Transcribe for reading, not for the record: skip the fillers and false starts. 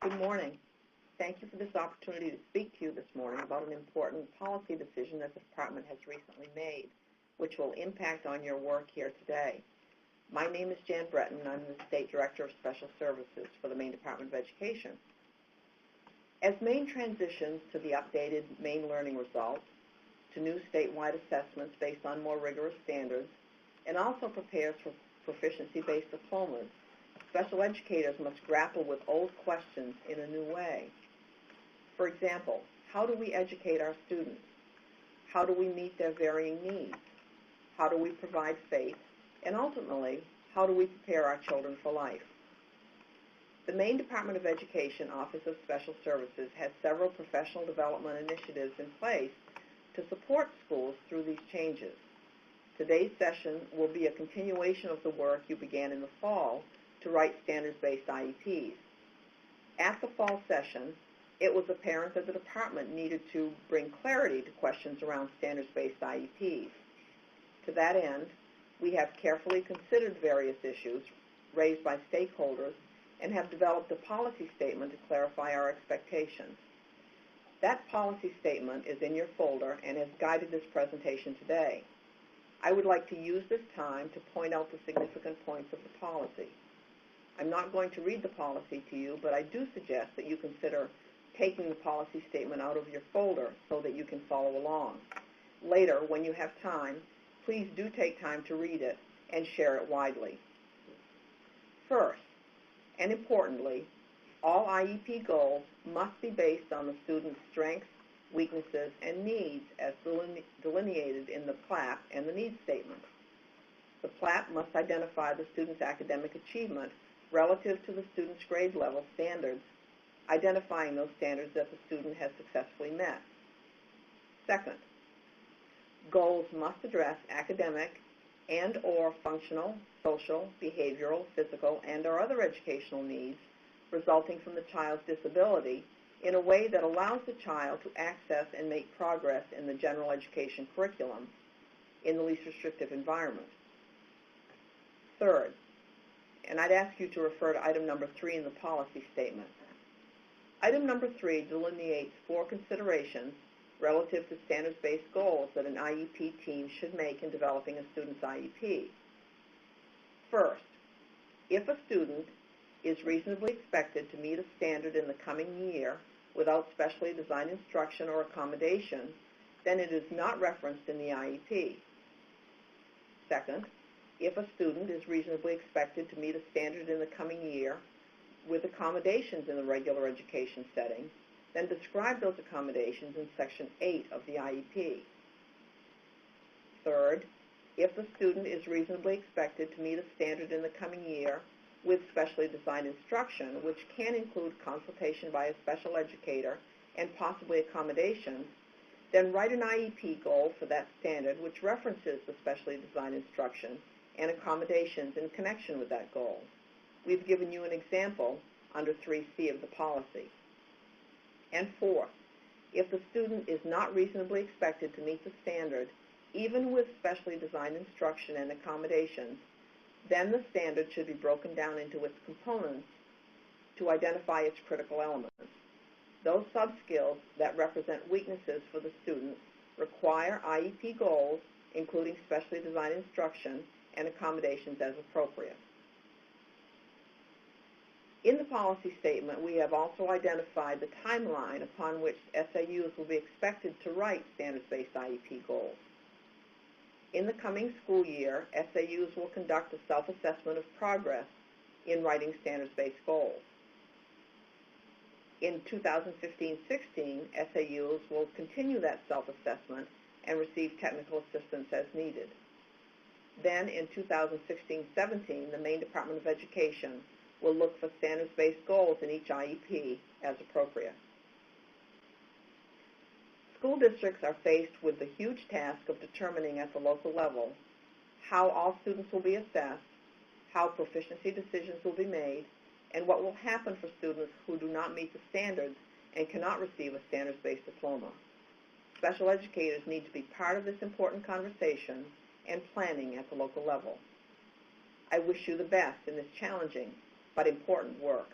Good morning. Thank you for this opportunity to speak to you this morning about an important policy decision that the department has recently made, which will impact on your work here today. My name is Jan Breton, and I'm the State Director of Special Services for the Maine Department of Education. As Maine transitions to the updated Maine learning results, to new statewide assessments based on more rigorous standards, and also prepares for proficiency-based diplomas, special educators must grapple with old questions in a new way. For example, how do we educate our students? How do we meet their varying needs? How do we provide faith? And ultimately, how do we prepare our children for life? The Maine Department of Education Office of Special Services has several professional development initiatives in place to support schools through these changes. Today's session will be a continuation of the work you began in the fall to write standards-based IEPs. At the fall session, it was apparent that the department needed to bring clarity to questions around standards-based IEPs. To that end, we have carefully considered various issues raised by stakeholders and have developed a policy statement to clarify our expectations. That policy statement is in your folder and has guided this presentation today. I would like to use this time to point out the significant points of the policy. I'm not going to read the policy to you, but I do suggest that you consider taking the policy statement out of your folder so that you can follow along. Later, when you have time, please do take time to read it and share it widely. First, and importantly, all IEP goals must be based on the student's strengths, weaknesses, and needs as delineated in the PLAP and the needs statement. The PLAP must identify the student's academic achievement relative to the student's grade level standards, identifying those standards that the student has successfully met. Second, goals must address academic and/or functional, social, behavioral, physical, and/or other educational needs resulting from the child's disability in a way that allows the child to access and make progress in the general education curriculum in the least restrictive environment. Third, and I'd ask you to refer to item number 3 in the policy statement. Item number 3 delineates 4 considerations relative to standards-based goals that an IEP team should make in developing a student's IEP. First, if a student is reasonably expected to meet a standard in the coming year without specially designed instruction or accommodation, then it is not referenced in the IEP. Second, if a student is reasonably expected to meet a standard in the coming year with accommodations in the regular education setting, then describe those accommodations in Section 8 of the IEP. Third, if the student is reasonably expected to meet a standard in the coming year with specially designed instruction, which can include consultation by a special educator and possibly accommodations, then write an IEP goal for that standard which references the specially designed instruction and accommodations in connection with that goal. We've given you an example under 3C of the policy. And fourth, if the student is not reasonably expected to meet the standard, even with specially designed instruction and accommodations, then the standard should be broken down into its components to identify its critical elements. Those sub-skills that represent weaknesses for the student require IEP goals, including specially designed instruction and accommodations as appropriate. In the policy statement, we have also identified the timeline upon which SAUs will be expected to write standards-based IEP goals. In the coming school year, SAUs will conduct a self-assessment of progress in writing standards-based goals. In 2015-16, SAUs will continue that self-assessment and receive technical assistance as needed. Then in 2016-17, the Maine Department of Education will look for standards-based goals in each IEP as appropriate. School districts are faced with the huge task of determining at the local level how all students will be assessed, how proficiency decisions will be made, and what will happen for students who do not meet the standards and cannot receive a standards-based diploma. Special educators need to be part of this important conversation and planning at the local level. I wish you the best in this challenging but important work.